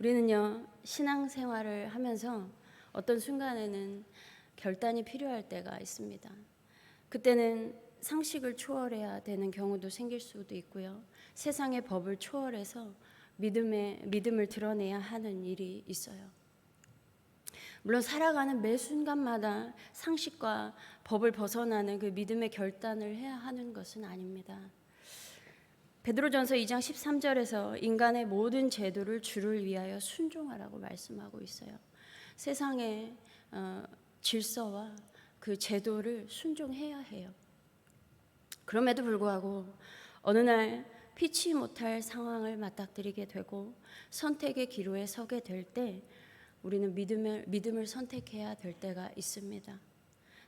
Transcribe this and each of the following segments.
우리는요, 신앙생활을 하면서 어떤 순간에는 결단이 필요할 때가 있습니다. 그때는 상식을 초월해야 되는 경우도 생길 수도 있고요. 세상의 법을 초월해서 믿음을 드러내야 하는 일이 있어요. 물론 살아가는 매 순간마다 상식과 법을 벗어나는 그 믿음의 결단을 해야 하는 것은 아닙니다. 베드로전서 2장 13절에서 인간의 모든 제도를 주를 위하여 순종하라고 말씀하고 있어요. 세상의 질서와 그 제도를 순종해야 해요. 그럼에도 불구하고 어느 날 피치 못할 상황을 맞닥뜨리게 되고 선택의 기로에 서게 될 때 우리는 믿음을 선택해야 될 때가 있습니다.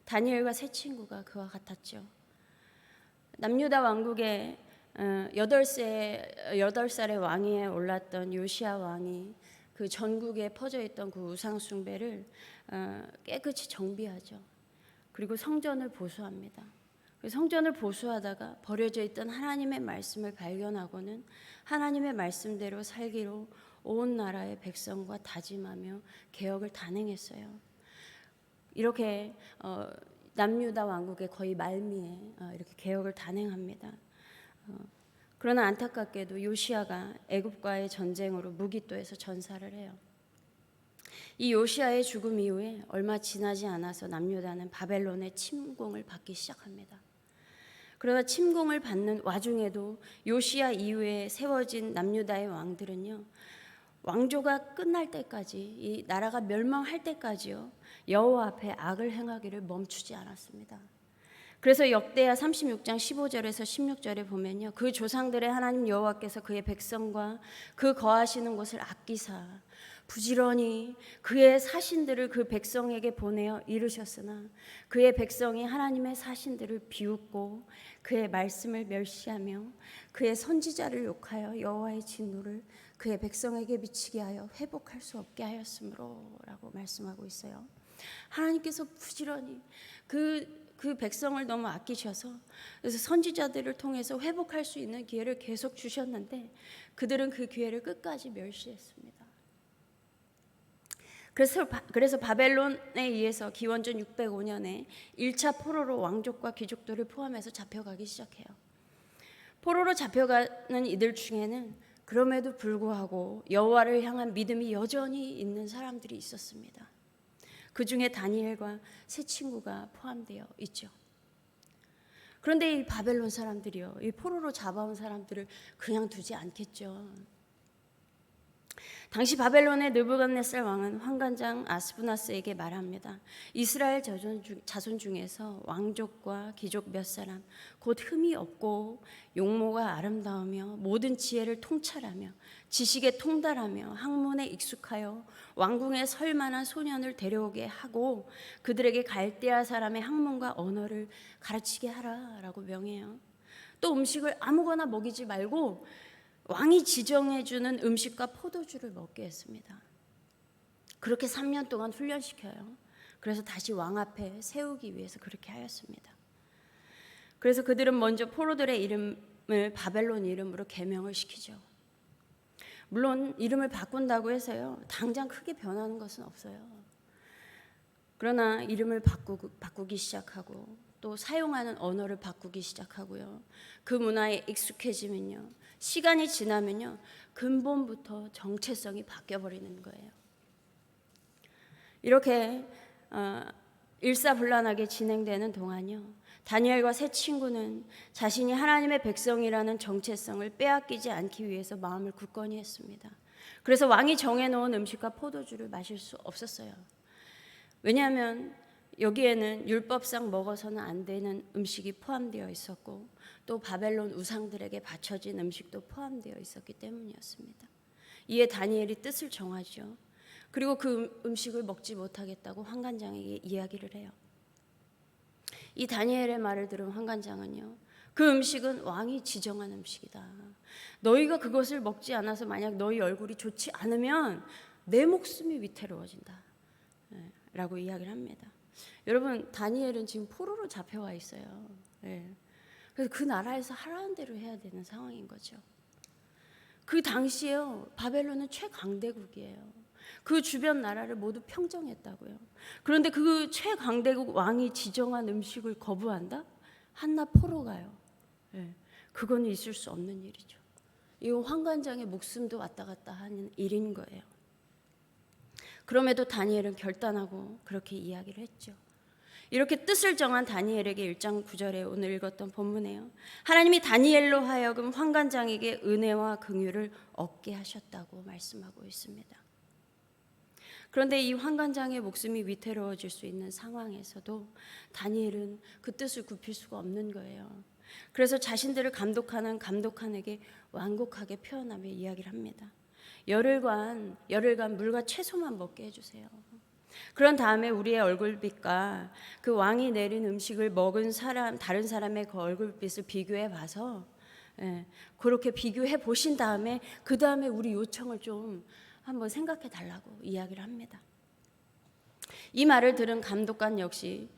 다니엘과 세 친구가 그와 같았죠. 남유다 왕국의 8살의 왕위에 올랐던 요시야 왕이 그 전국에 퍼져 있던 그 우상 숭배를 깨끗이 정비하죠. 그리고 성전을 보수합니다. 성전을 보수하다가 버려져 있던 하나님의 말씀을 발견하고는 하나님의 말씀대로 살기로 온 나라의 백성과 다짐하며 개혁을 단행했어요. 이렇게 남유다 왕국의 거의 말미에 이렇게 개혁을 단행합니다. 그러나 안타깝게도 요시야가 애굽과의 전쟁으로 무기또에서 전사를 해요. 이 요시야의 죽음 이후에 얼마 지나지 않아서 남유다는 바벨론의 침공을 받기 시작합니다. 그러나 침공을 받는 와중에도 요시야 이후에 세워진 남유다의 왕들은요, 왕조가 끝날 때까지, 이 나라가 멸망할 때까지요, 여호와 앞에 악을 행하기를 멈추지 않았습니다. 그래서 역대하 36장 15절에서 16절에 보면요, 그 조상들의 하나님 여호와께서 그의 백성과 그 거하시는 곳을 아끼사 부지런히 그의 사신들을 그 백성에게 보내어 이르셨으나 그의 백성이 하나님의 사신들을 비웃고 그의 말씀을 멸시하며 그의 선지자를 욕하여 여호와의 진노를 그의 백성에게 미치게 하여 회복할 수 없게 하였으므로 라고 말씀하고 있어요. 하나님께서 부지런히 그 백성을 너무 아끼셔서 그래서 선지자들을 통해서 회복할 수 있는 기회를 계속 주셨는데 그들은 그 기회를 끝까지 멸시했습니다. 그래서 바벨론에 의해서 기원전 605년에 1차 포로로 왕족과 귀족들을 포함해서 잡혀가기 시작해요. 포로로 잡혀가는 이들 중에는 그럼에도 불구하고 여호와를 향한 믿음이 여전히 있는 사람들이 있었습니다. 그 중에 다니엘과 세 친구가 포함되어 있죠. 그런데 이 바벨론 사람들이요, 이 포로로 잡아온 사람들을 그냥 두지 않겠죠. 당시 바벨론의 느부갓네살 왕은 환관장 아스부나스에게 말합니다. 이스라엘 자손 중에서 왕족과 귀족 몇 사람, 곧 흠이 없고 용모가 아름다우며 모든 지혜를 통찰하며 지식에 통달하며 학문에 익숙하여 왕궁에 설 만한 소년을 데려오게 하고 그들에게 갈대아 사람의 학문과 언어를 가르치게 하라라고 명해요. 또 음식을 아무거나 먹이지 말고 왕이 지정해주는 음식과 포도주를 먹게 했습니다. 그렇게 3년 동안 훈련시켜요. 그래서 다시 왕 앞에 세우기 위해서 그렇게 하였습니다. 그래서 그들은 먼저 포로들의 이름을 바벨론 이름으로 개명을 시키죠. 물론 이름을 바꾼다고 해서요, 당장 크게 변하는 것은 없어요. 그러나 이름을 바꾸기 시작하고 또 사용하는 언어를 바꾸기 시작하고요, 그 문화에 익숙해지면요, 시간이 지나면요, 근본부터 정체성이 바뀌어버리는 거예요. 이렇게 일사불란하게 진행되는 동안요, 다니엘과 세 친구는 자신이 하나님의 백성이라는 정체성을 빼앗기지 않기 위해서 마음을 굳건히 했습니다. 그래서 왕이 정해놓은 음식과 포도주를 마실 수 없었어요. 왜냐하면 여기에는 율법상 먹어서는 안 되는 음식이 포함되어 있었고 또 바벨론 우상들에게 바쳐진 음식도 포함되어 있었기 때문이었습니다. 이에 다니엘이 뜻을 정하죠. 그리고 그 음식을 먹지 못하겠다고 환관장에게 이야기를 해요. 이 다니엘의 말을 들은 환관장은요, 그 음식은 왕이 지정한 음식이다. 너희가 그것을 먹지 않아서 만약 너희 얼굴이 좋지 않으면 내 목숨이 위태로워진다 라고 이야기를 합니다. 여러분, 다니엘은 지금 포로로 잡혀와 있어요. 그래서 그 나라에서 하라는 대로 해야 되는 상황인 거죠. 그 당시에요, 바벨론은 최강대국이에요. 그 주변 나라를 모두 평정했다고요. 그런데 그 최강대국 왕이 지정한 음식을 거부한다? 한낱 포로가요. 네, 그거는 있을 수 없는 일이죠. 이거 환관장의 목숨도 왔다 갔다 하는 일인 거예요. 그럼에도 다니엘은 결단하고 그렇게 이야기를 했죠. 이렇게 뜻을 정한 다니엘에게 1장 9절에 오늘 읽었던 본문이에요. 하나님이 다니엘로 하여금 환관장에게 은혜와 긍휼을 얻게 하셨다고 말씀하고 있습니다. 그런데 이 환관장의 목숨이 위태로워질 수 있는 상황에서도 다니엘은 그 뜻을 굽힐 수가 없는 거예요. 그래서 자신들을 감독하는 감독관에게 완곡하게 표현하며 이야기를 합니다. 열흘간 물과 채소만 먹게 해주세요. 그런 다음에 우리의 얼굴빛과 그 왕이 내린 음식을 먹은 다른 사람의 그 얼굴빛을 비교해 봐서 그렇게 비교해 보신 다음에 그 다음에 우리 요청을 좀 한번 생각해 달라고 이야기를 합니다. 이 말을 들은 감독관 역시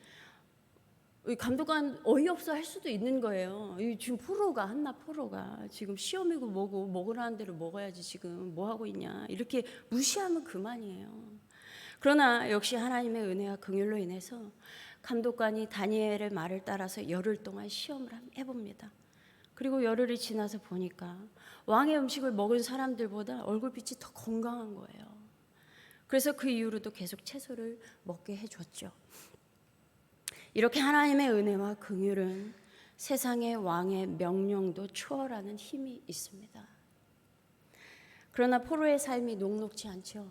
감독관 어이없어 할 수도 있는 거예요. 지금 한낱 포로가 지금 시험이고 뭐고 먹으라는 대로 먹어야지 지금 뭐 하고 있냐 이렇게 무시하면 그만이에요. 그러나 역시 하나님의 은혜와 긍휼로 인해서 감독관이 다니엘의 말을 따라서 열흘 동안 시험을 해봅니다. 그리고 열흘이 지나서 보니까 왕의 음식을 먹은 사람들보다 얼굴빛이 더 건강한 거예요. 그래서 그 이후로도 계속 채소를 먹게 해줬죠. 이렇게 하나님의 은혜와 긍휼은 세상의 왕의 명령도 초월하는 힘이 있습니다. 그러나 포로의 삶이 녹록지 않죠.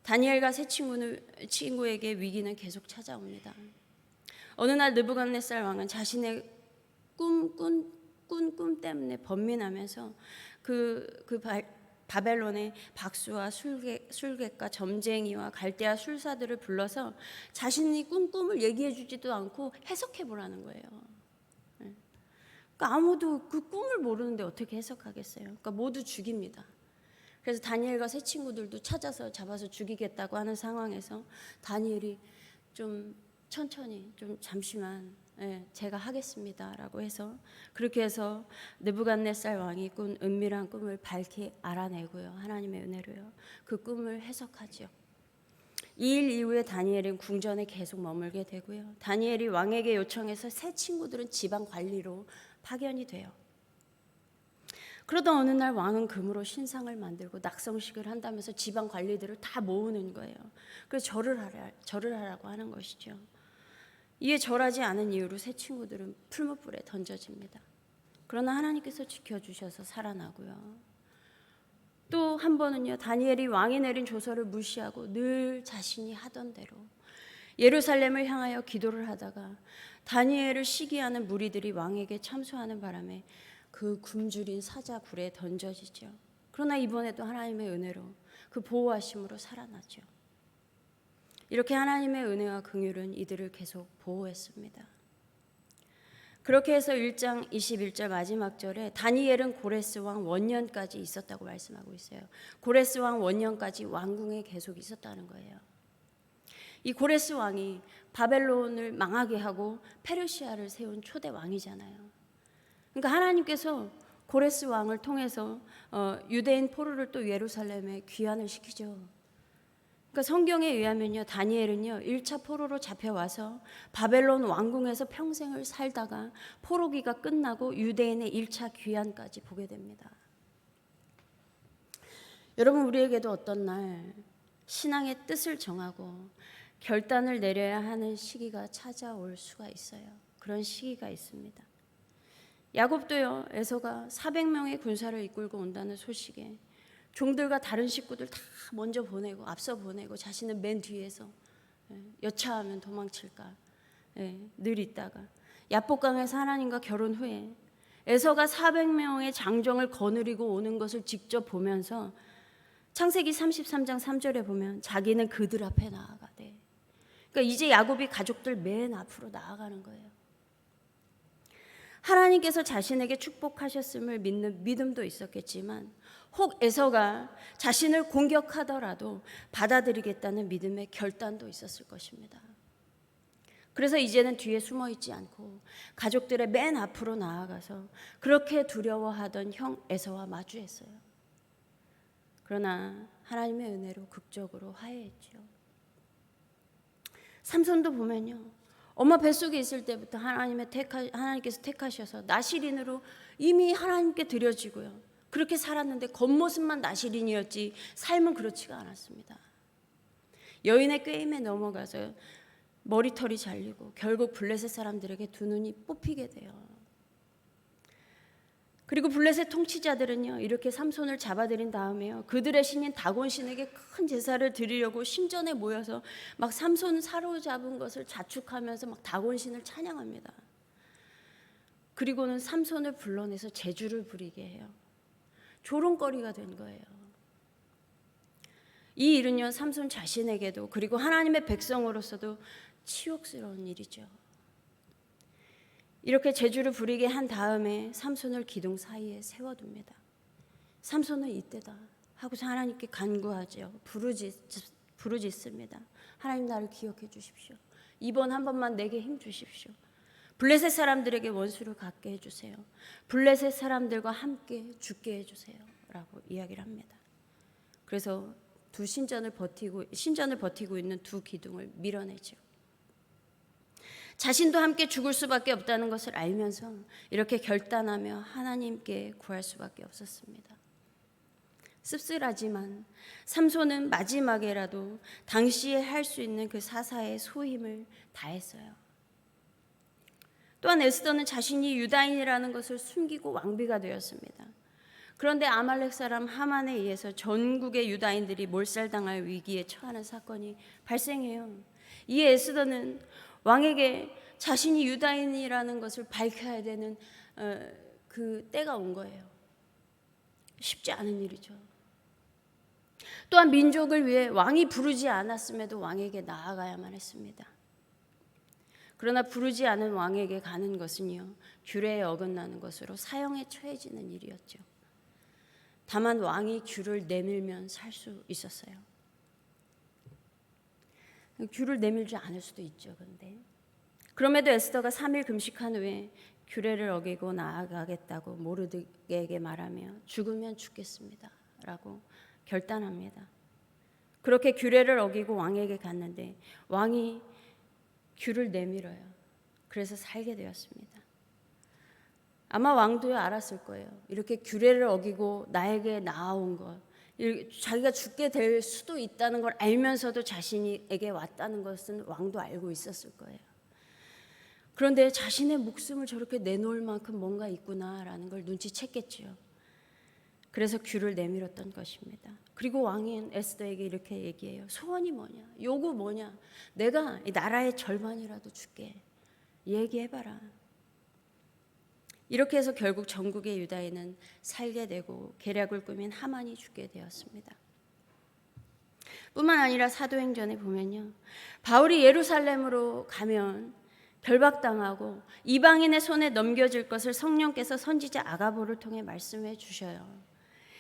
다니엘과 세 친구에게 위기는 계속 찾아옵니다. 어느 날 느부갓네살 왕은 자신의 꿈 때문에 번민하면서 바벨론의 박수와 술객과 점쟁이와 갈대아 술사들을 불러서 자신이 꿈을 얘기해 주지도 않고 해석해 보라는 거예요. 그러니까 아무도 그 꿈을 모르는데 어떻게 해석하겠어요? 그러니까 모두 죽입니다. 그래서 다니엘과 세 친구들도 잡아서 죽이겠다고 하는 상황에서 다니엘이 좀 천천히 좀 잠시만 제가 하겠습니다라고 해서 그렇게 해서 느부갓네살 왕이 꾼 은밀한 꿈을 밝히 알아내고요. 하나님의 은혜로요. 그 꿈을 해석하죠. 이 일 이후에 다니엘은 궁전에 계속 머물게 되고요. 다니엘이 왕에게 요청해서 세 친구들은 지방 관리로 파견이 돼요. 그러던 어느 날 왕은 금으로 신상을 만들고 낙성식을 한다면서 지방 관리들을 다 모으는 거예요. 그래서 절을 하라고 하는 것이죠. 이에 절하지 않은 이유로 세 친구들은 풀무불에 던져집니다. 그러나 하나님께서 지켜주셔서 살아나고요. 또 한 번은요, 다니엘이 왕이 내린 조서를 무시하고 늘 자신이 하던 대로 예루살렘을 향하여 기도를 하다가 다니엘을 시기하는 무리들이 왕에게 참소하는 바람에 그 굶주린 사자굴에 던져지죠. 그러나 이번에도 하나님의 은혜로 그 보호하심으로 살아나죠. 이렇게 하나님의 은혜와 긍휼은 이들을 계속 보호했습니다. 그렇게 해서 1장 21절 마지막 절에 다니엘은 고레스 왕 원년까지 있었다고 말씀하고 있어요. 고레스 왕 원년까지 왕궁에 계속 있었다는 거예요. 이 고레스 왕이 바벨론을 망하게 하고 페르시아를 세운 초대 왕이잖아요. 그러니까 하나님께서 고레스 왕을 통해서 유대인 포로를 또 예루살렘에 귀환을 시키죠. 그러니까 성경에 의하면요, 다니엘은요 1차 포로로 잡혀와서 바벨론 왕궁에서 평생을 살다가 포로기가 끝나고 유대인의 1차 귀환까지 보게 됩니다. 여러분, 우리에게도 어떤 날 신앙의 뜻을 정하고 결단을 내려야 하는 시기가 찾아올 수가 있어요. 그런 시기가 있습니다. 야곱도요, 에서가 400명의 군사를 이끌고 온다는 소식에 종들과 다른 식구들 다 먼저 보내고 앞서 보내고 자신은 맨 뒤에서 여차하면 도망칠까 늘 있다가 야복강에서 하나님과 결혼 후에 에서가 400명의 장정을 거느리고 오는 것을 직접 보면서 창세기 33장 3절에 보면 자기는 그들 앞에 나아가대. 그러니까 이제 야곱이 가족들 맨 앞으로 나아가는 거예요. 하나님께서 자신에게 축복하셨음을 믿는 믿음도 있었겠지만 혹 에서가 자신을 공격하더라도 받아들이겠다는 믿음의 결단도 있었을 것입니다. 그래서 이제는 뒤에 숨어 있지 않고 가족들의 맨 앞으로 나아가서 그렇게 두려워하던 형 에서와 마주했어요. 그러나 하나님의 은혜로 극적으로 화해했죠. 삼손도 보면요, 엄마 뱃속에 있을 때부터 하나님께서 택하셔서 나실인으로 이미 하나님께 드려지고요, 그렇게 살았는데 겉모습만 나실인이었지 삶은 그렇지가 않았습니다. 여인의 꾀임에 넘어가서 머리털이 잘리고 결국 블레셋 사람들에게 두 눈이 뽑히게 돼요. 그리고 블레셋 통치자들은요, 이렇게 삼손을 잡아들인 다음에요, 그들의 신인 다곤 신에게 큰 제사를 드리려고 신전에 모여서 막 삼손 사로잡은 것을 자축하면서 막 다곤 신을 찬양합니다. 그리고는 삼손을 불러내서 제주를 부리게 해요. 조롱거리가 된 거예요. 이 일은요, 삼손 자신에게도 그리고 하나님의 백성으로서도 치욕스러운 일이죠. 이렇게 제주를 부리게 한 다음에 삼손을 기둥 사이에 세워둡니다. 삼손은 이때다 하고서 하나님께 간구하죠. 부르짖습니다. 하나님, 나를 기억해 주십시오. 이번 한 번만 내게 힘 주십시오. 블레셋 사람들에게 원수를 갖게 해주세요. 블레셋 사람들과 함께 죽게 해주세요 라고 이야기를 합니다. 그래서 신전을 버티고 있는 두 기둥을 밀어내죠. 자신도 함께 죽을 수밖에 없다는 것을 알면서 이렇게 결단하며 하나님께 구할 수밖에 없었습니다. 씁쓸하지만 삼손은 마지막에라도 당시에 할 수 있는 그 사사의 소임을 다했어요. 또한 에스더는 자신이 유다인이라는 것을 숨기고 왕비가 되었습니다. 그런데 아말렉 사람 하만에 의해서 전국의 유다인들이 몰살당할 위기에 처하는 사건이 발생해요. 이에 에스더는 왕에게 자신이 유다인이라는 것을 밝혀야 되는 그 때가 온 거예요. 쉽지 않은 일이죠. 또한 민족을 위해 왕이 부르지 않았음에도 왕에게 나아가야만 했습니다. 그러나 부르지 않은 왕에게 가는 것은요, 규례에 어긋나는 것으로 사형에 처해지는 일이었죠. 다만 왕이 규를 내밀면 살 수 있었어요. 규를 내밀지 않을 수도 있죠. 그럼에도 에스더가 3일 금식한 후에 규례를 어기고 나아가겠다고 모르드게에게 말하며 죽으면 죽겠습니다 라고 결단합니다. 그렇게 규례를 어기고 왕에게 갔는데 왕이 규를 내밀어요. 그래서 살게 되었습니다. 아마 왕도 알았을 거예요. 이렇게 규례를 어기고 나에게 나아온 것, 자기가 죽게 될 수도 있다는 걸 알면서도 자신에게 왔다는 것은 왕도 알고 있었을 거예요. 그런데 자신의 목숨을 저렇게 내놓을 만큼 뭔가 있구나라는 걸 눈치챘겠지요. 그래서 규를 내밀었던 것입니다. 그리고 왕은 에스더에게 이렇게 얘기해요. 소원이 뭐냐? 요구 뭐냐? 내가 이 나라의 절반이라도 줄게. 얘기해봐라. 이렇게 해서 결국 전국의 유다인은 살게 되고 계략을 꾸민 하만이 죽게 되었습니다. 뿐만 아니라 사도행전에 보면요, 바울이 예루살렘으로 가면 결박당하고 이방인의 손에 넘겨질 것을 성령께서 선지자 아가보를 통해 말씀해 주셔요.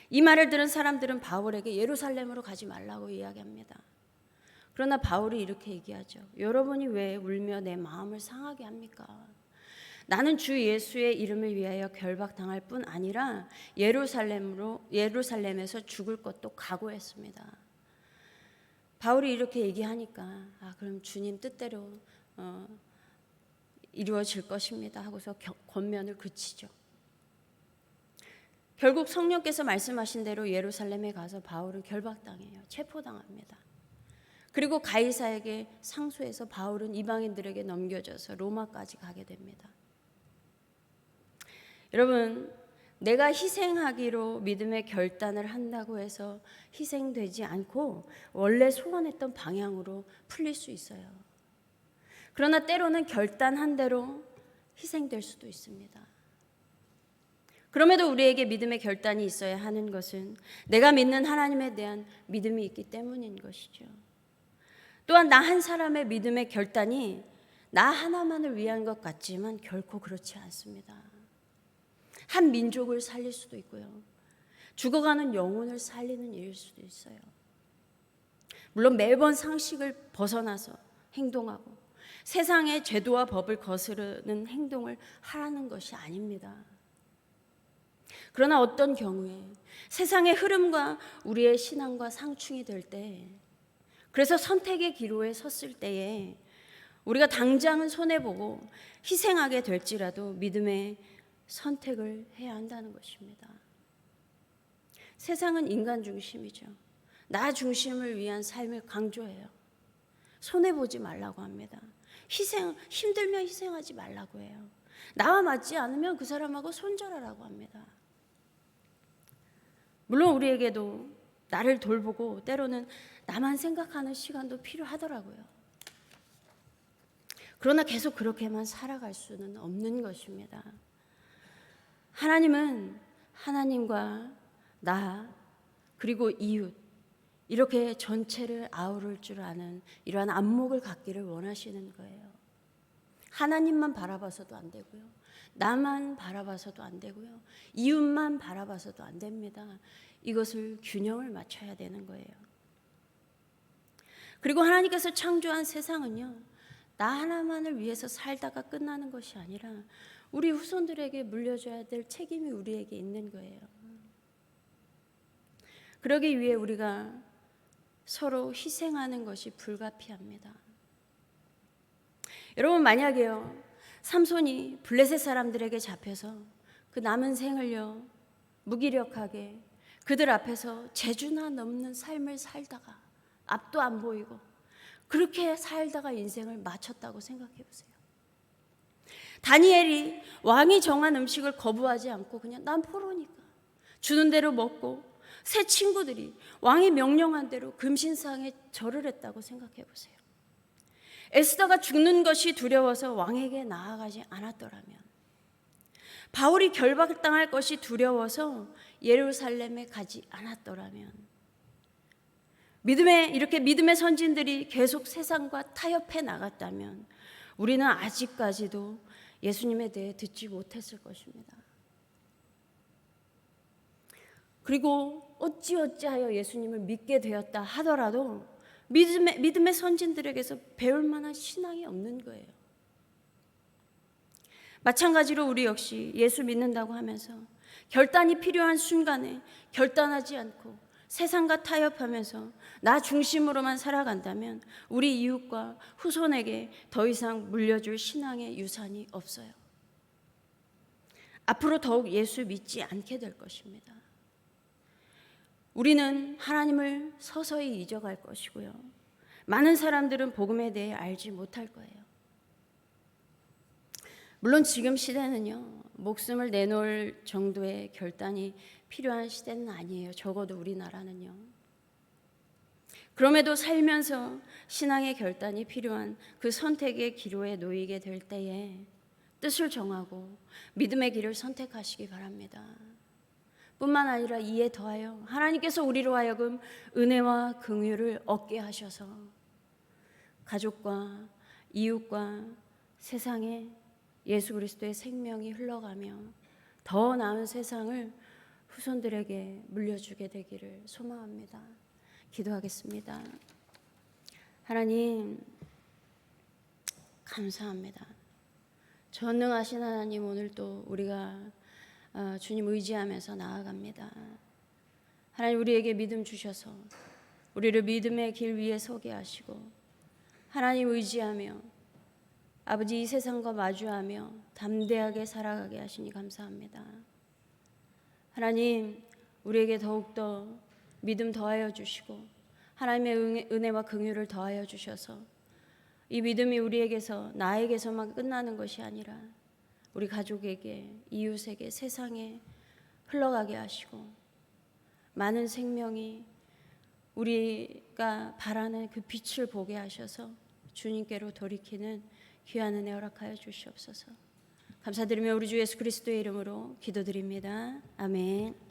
이 말을 들은 사람들은 바울에게 예루살렘으로 가지 말라고 이야기합니다. 그러나 바울이 이렇게 얘기하죠. 여러분이 왜 울며 내 마음을 상하게 합니까? 나는 주 예수의 이름을 위하여 결박당할 뿐 아니라 예루살렘에서 죽을 것도 각오했습니다. 바울이 이렇게 얘기하니까 그럼 주님 뜻대로 이루어질 것입니다 하고서 권면을 그치죠. 결국 성령께서 말씀하신 대로 예루살렘에 가서 바울은 결박당해요. 체포당합니다. 그리고 가이사에게 상소해서 바울은 이방인들에게 넘겨져서 로마까지 가게 됩니다. 여러분, 내가 희생하기로 믿음의 결단을 한다고 해서 희생되지 않고 원래 소원했던 방향으로 풀릴 수 있어요. 그러나 때로는 결단한 대로 희생될 수도 있습니다. 그럼에도 우리에게 믿음의 결단이 있어야 하는 것은 내가 믿는 하나님에 대한 믿음이 있기 때문인 것이죠. 또한 나 한 사람의 믿음의 결단이 나 하나만을 위한 것 같지만 결코 그렇지 않습니다. 한 민족을 살릴 수도 있고요, 죽어가는 영혼을 살리는 일일 수도 있어요. 물론 매번 상식을 벗어나서 행동하고 세상의 제도와 법을 거스르는 행동을 하라는 것이 아닙니다. 그러나 어떤 경우에 세상의 흐름과 우리의 신앙과 상충이 될 때, 그래서 선택의 기로에 섰을 때에 우리가 당장은 손해보고 희생하게 될지라도 믿음의 선택을 해야 한다는 것입니다. 세상은 인간 중심이죠. 나 중심을 위한 삶을 강조해요. 손해보지 말라고 합니다. 힘들면 희생하지 말라고 해요. 나와 맞지 않으면 그 사람하고 손절하라고 합니다. 물론 우리에게도 나를 돌보고 때로는 나만 생각하는 시간도 필요하더라고요. 그러나 계속 그렇게만 살아갈 수는 없는 것입니다. 하나님은 하나님과 나 그리고 이웃 이렇게 전체를 아우를 줄 아는 이러한 안목을 갖기를 원하시는 거예요. 하나님만 바라봐서도 안 되고요. 나만 바라봐서도 안 되고요. 이웃만 바라봐서도 안 됩니다. 이것을 균형을 맞춰야 되는 거예요. 그리고 하나님께서 창조한 세상은요, 나 하나만을 위해서 살다가 끝나는 것이 아니라 우리 후손들에게 물려줘야 될 책임이 우리에게 있는 거예요. 그러기 위해 우리가 서로 희생하는 것이 불가피합니다. 여러분, 만약에요, 삼손이 블레셋 사람들에게 잡혀서 그 남은 생을요 무기력하게 그들 앞에서 재주나 넘는 삶을 살다가 앞도 안 보이고 그렇게 살다가 인생을 마쳤다고 생각해 보세요. 다니엘이 왕이 정한 음식을 거부하지 않고 그냥 난 포로니까 주는 대로 먹고 새 친구들이 왕이 명령한 대로 금신상에 절을 했다고 생각해 보세요. 에스더가 죽는 것이 두려워서 왕에게 나아가지 않았더라면, 바울이 결박당할 것이 두려워서 예루살렘에 가지 않았더라면, 믿음의 선진들이 계속 세상과 타협해 나갔다면 우리는 아직까지도 예수님에 대해 듣지 못했을 것입니다. 그리고 어찌하여 예수님을 믿게 되었다 하더라도 믿음의 선진들에게서 배울 만한 신앙이 없는 거예요. 마찬가지로 우리 역시 예수 믿는다고 하면서 결단이 필요한 순간에 결단하지 않고 세상과 타협하면서 나 중심으로만 살아간다면 우리 이웃과 후손에게 더 이상 물려줄 신앙의 유산이 없어요. 앞으로 더욱 예수 믿지 않게 될 것입니다. 우리는 하나님을 서서히 잊어갈 것이고요. 많은 사람들은 복음에 대해 알지 못할 거예요. 물론 지금 시대는요, 목숨을 내놓을 정도의 결단이 필요한 시대는 아니에요. 적어도 우리나라는요. 그럼에도 살면서 신앙의 결단이 필요한 그 선택의 기로에 놓이게 될 때에 뜻을 정하고 믿음의 길을 선택하시기 바랍니다. 뿐만 아니라 이에 더하여 하나님께서 우리로 하여금 은혜와 긍휼을 얻게 하셔서 가족과 이웃과 세상에 예수 그리스도의 생명이 흘러가며 더 나은 세상을 후손들에게 물려주게 되기를 소망합니다. 기도하겠습니다. 하나님, 감사합니다. 전능하신 하나님, 오늘 또 우리가 주님 의지하면서 나아갑니다. 하나님, 우리에게 믿음 주셔서 우리를 믿음의 길 위에 서게 하시고 하나님 의지하며 아버지 이 세상과 마주하며 담대하게 살아가게 하시니 감사합니다. 하나님, 우리에게 더욱더 믿음 더하여 주시고 하나님의 은혜와 긍휼을 더하여 주셔서 이 믿음이 우리에게서 나에게서만 끝나는 것이 아니라 우리 가족에게, 이웃에게, 세상에 흘러가게 하시고 많은 생명이 우리가 바라는 그 빛을 보게 하셔서 주님께로 돌이키는 귀한 은혜 허락하여 주시옵소서. 감사드리며 우리 주 예수 그리스도의 이름으로 기도드립니다. 아멘.